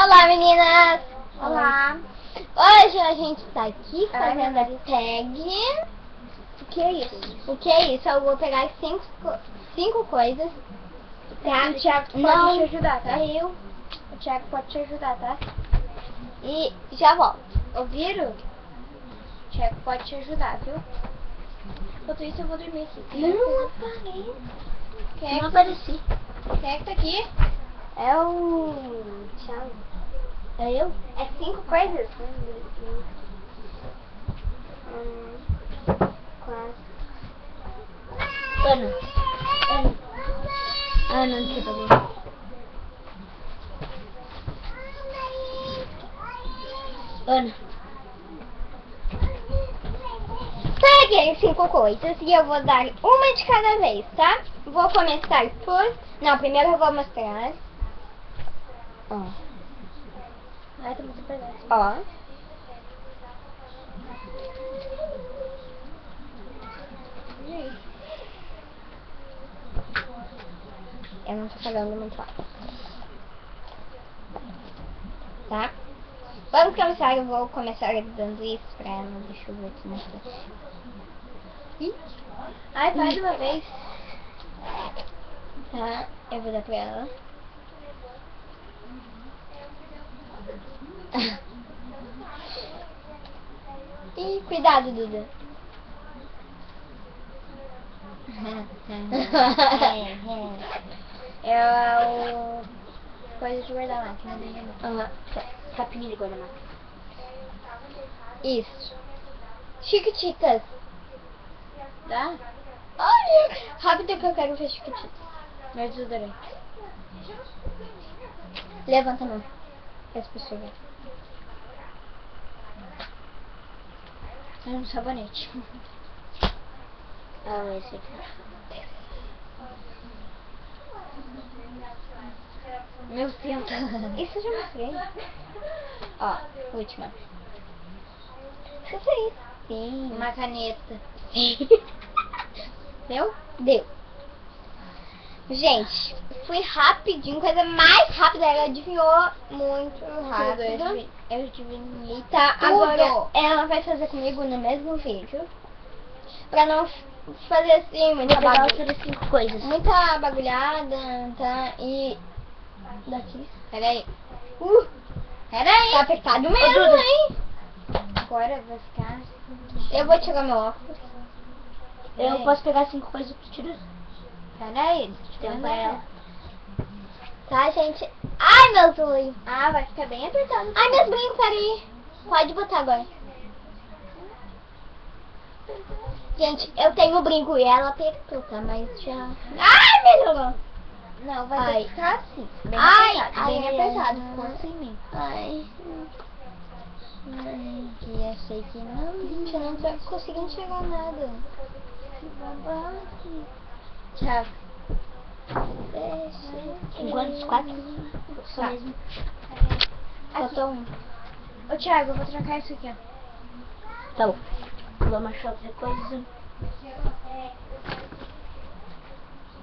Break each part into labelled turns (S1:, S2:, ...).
S1: Olá, meninas!
S2: Olá!
S1: Hoje a gente tá aqui fazendo a tag.
S2: O que é isso?
S1: O que é isso? Eu vou pegar cinco coisas. Tá?
S2: O Thiago pode te ajudar, tá? O Thiago pode te ajudar, tá?
S1: E já volto.
S2: Ouviram? O Thiago pode te ajudar, viu? Enquanto isso eu vou dormir aqui.
S1: Não aparece.
S2: Não apareci.
S1: Quem é que tá aqui?
S2: É o Thiago.
S1: É eu? É cinco coisas?
S2: 4.
S1: Ana. Ana, não sei fazer. Ana. Peguei cinco coisas e eu vou dar uma de cada vez, tá? Vou começar por... Não, primeiro eu vou mostrar. Ó.
S2: Ai, tá muito pesado.
S1: Ó. Eu não tô falando muito alto. Tá? Vamos começar, eu vou começar dando isso pra ela. Deixa eu ver aqui na frente. Ih.
S2: Ai, faz de uma vez.
S1: Tá, eu vou dar pra ela. Ih, cuidado, Duda.
S2: É o... coisa de guardar máquina, né?
S1: Aham.
S2: Capinha de guardar máquina.
S1: Isso. Chiquititas.
S2: Dá?
S1: Olha, rápido que eu quero ver chiquititas.
S2: Meu desodorante.
S1: Levanta a mão. As pessoas verem.
S2: É um sabonete.
S1: Ah, esse aqui.
S2: Meu Deus.
S1: Isso eu já mostrei. Ó, última. Isso aí. Sim.
S2: Uma caneta.
S1: Deu? Deu. Gente, fui rapidinho, coisa mais rápida, ela adivinhou muito rápido.
S2: Eu adivinhei.
S1: Tá,
S2: tudo.
S1: agora ela vai fazer comigo no mesmo vídeo. Pra não fazer assim, muita
S2: Vou pegar
S1: bagulhada.
S2: outras 5 coisas.
S1: Muita bagulhada, tá? E... Daqui.
S2: Peraí.
S1: Peraí. Tá apertado mesmo,
S2: Duda.
S1: hein?
S2: Agora vai ficar...
S1: Eu vou tirar meu óculos.
S2: Eu posso pegar 5 coisas pra tirar.
S1: Peraí,
S2: Tem pra ela.
S1: Tá, gente? Ai, meu zoio.
S2: Ah, vai ficar bem apertado.
S1: Ai, meus brincos, peraí. Pode botar agora. Gente, eu tenho o brinco e ela apertou, tá? Mas já... Ai, melhorou.
S2: Não, vai
S1: Ai.
S2: ter que ficar assim. Bem
S1: Ai,
S2: apertado.
S1: ai,
S2: Bem
S1: ai,
S2: apertado.
S1: ai.
S2: Ficou assim mesmo.
S1: Ai.
S2: Que achei que não.
S1: Gente, eu não tô conseguindo chegar nada.
S2: Tchau.
S1: Quantos? 4?
S2: Só mesmo.
S1: Faltou um.
S2: Ô, Thiago, eu vou trocar isso aqui, ó.
S1: Tá bom. Vamos achar outra coisa.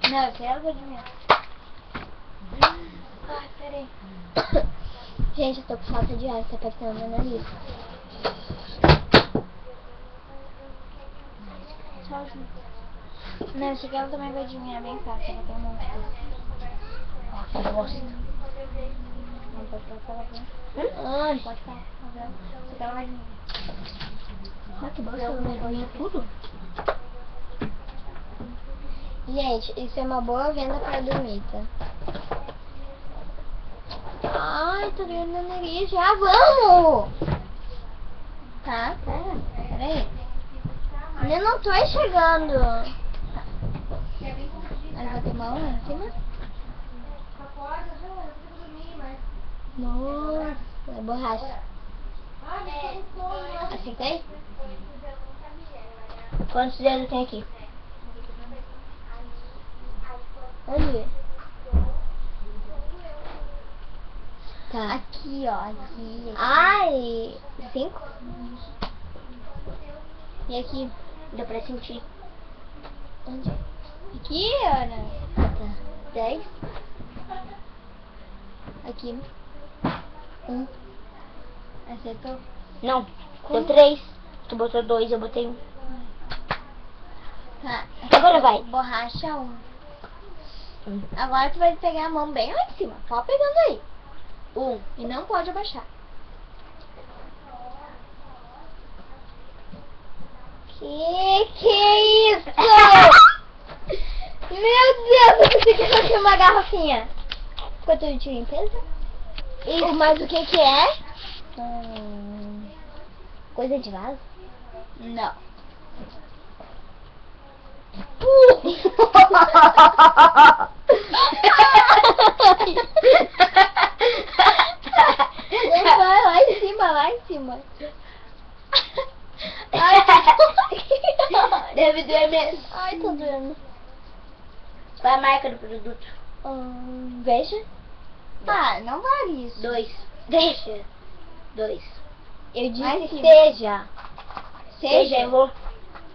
S2: Não, eu quero adivinhar. Ai, peraí.
S1: Gente, eu tô com falta de ar, tá apertando meu nariz.
S2: Só junto. Não, esse aqui ela também vai adivinhar bem fácil. Ela tem um monte de coisa.
S1: Ó, que bosta.
S2: Não pode falar pra
S1: Ai,
S2: Pode falar. Esse aqui ela vai adivinhar.
S1: olha que bosta, eu mergulho tudo. Gente, isso é uma boa venda pra dormir, tá? Ai, tô doendo meu nariz. Já vamos! Tá? Peraí. Eu não tô chegando.
S2: Aí vai ter uma lá em cima?
S1: Nossa, é borracha. Acertei? Quantos dedos tem aqui? Onde? Tá.
S2: Aqui, ó. Aqui.
S1: Ai, 5?
S2: E aqui?
S1: Deu pra sentir.
S2: Onde? Aqui, Ana.
S1: Ah, tá. 10?
S2: Aqui. 1. Acertou?
S3: Não, deu 3. Tu botou 2, eu botei 1.
S2: Tá.
S3: Agora vai.
S2: Borracha 1. Agora tu vai pegar a mão bem lá em cima. Só pegando aí.
S3: 1.
S2: E não pode abaixar.
S1: Que é isso? Meu Deus, eu consegui fazer uma garrafinha. Ficou tudo de limpeza?
S2: Isso. Mas o que é?
S1: Coisa de vaso?
S2: Não. Vai lá em cima, lá em cima.
S3: Ai, deve doer mesmo.
S2: Ai, tô doendo.
S3: Qual é a marca do produto?
S2: Veja. Ah, não vale isso.
S3: 2. Deixa. 2.
S1: Eu
S2: Lá em
S1: disse
S2: cima.
S1: seja.
S3: Seja, errou.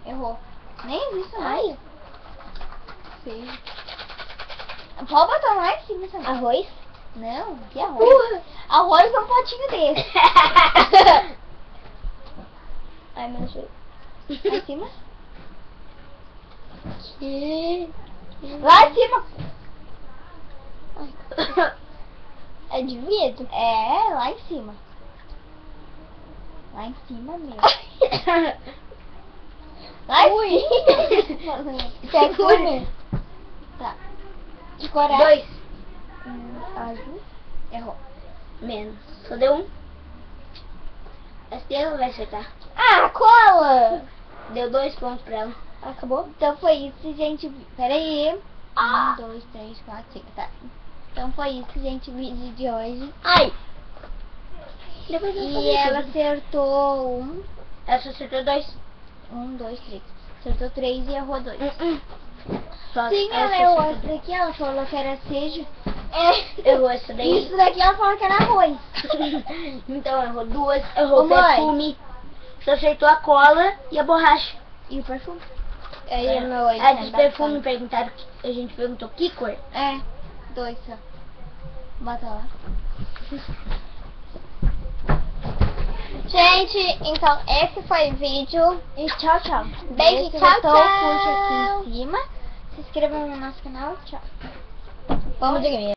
S2: Errou. Nem existe
S1: Ai.
S2: mais. Seja. Pode botar lá em cima também.
S1: Arroz?
S2: Não, que arroz? Arroz é um potinho desse.
S1: Ai, meu Deus.
S2: Lá em cima?
S1: Que...
S2: Lá em cima.
S1: É de vidro?
S2: É, lá em cima. Lá em cima mesmo. Lá em cima.
S1: Perfume?
S2: Tá. De coragem.
S3: 2.
S2: Azul. Errou.
S3: Menos. Só deu 1. Essa ela vai acertar.
S1: Ah, cola!
S3: Deu 2 pontos pra ela.
S1: Acabou?
S2: Então foi isso, gente. Peraí.
S3: Ah.
S2: 1, 2, 3, 4, 5. Tá. Então foi isso, gente, o vídeo de hoje.
S3: Ai! Depois eu vou
S2: E
S3: fazer
S2: ela
S3: tudo.
S2: acertou 1.
S3: Ela só acertou 2.
S2: 1, 2, 3. Acertou 3 e errou 2.
S3: Só
S2: Sim, ela
S3: só
S2: errou
S3: acertou
S2: essa daqui. Ela falou que era seja.
S3: Errou essa daí.
S2: Isso daqui ela falou que era arroz.
S3: Então errou 2. Errou
S2: Ô,
S3: o
S2: mãe.
S3: perfume. Só acertou a cola e a borracha.
S2: E o perfume?
S1: Aí, meu olho.
S3: A de perfume perguntaram. A gente perguntou que cor.
S2: É. 2 só. Bota lá.
S1: Gente, então esse foi o vídeo.
S2: E tchau, tchau.
S1: Beijo,
S2: Se
S1: tchau,
S2: gostou,
S1: tchau.
S2: curte aqui em cima. Se inscreva no nosso canal. Tchau.
S1: Vamos dormir.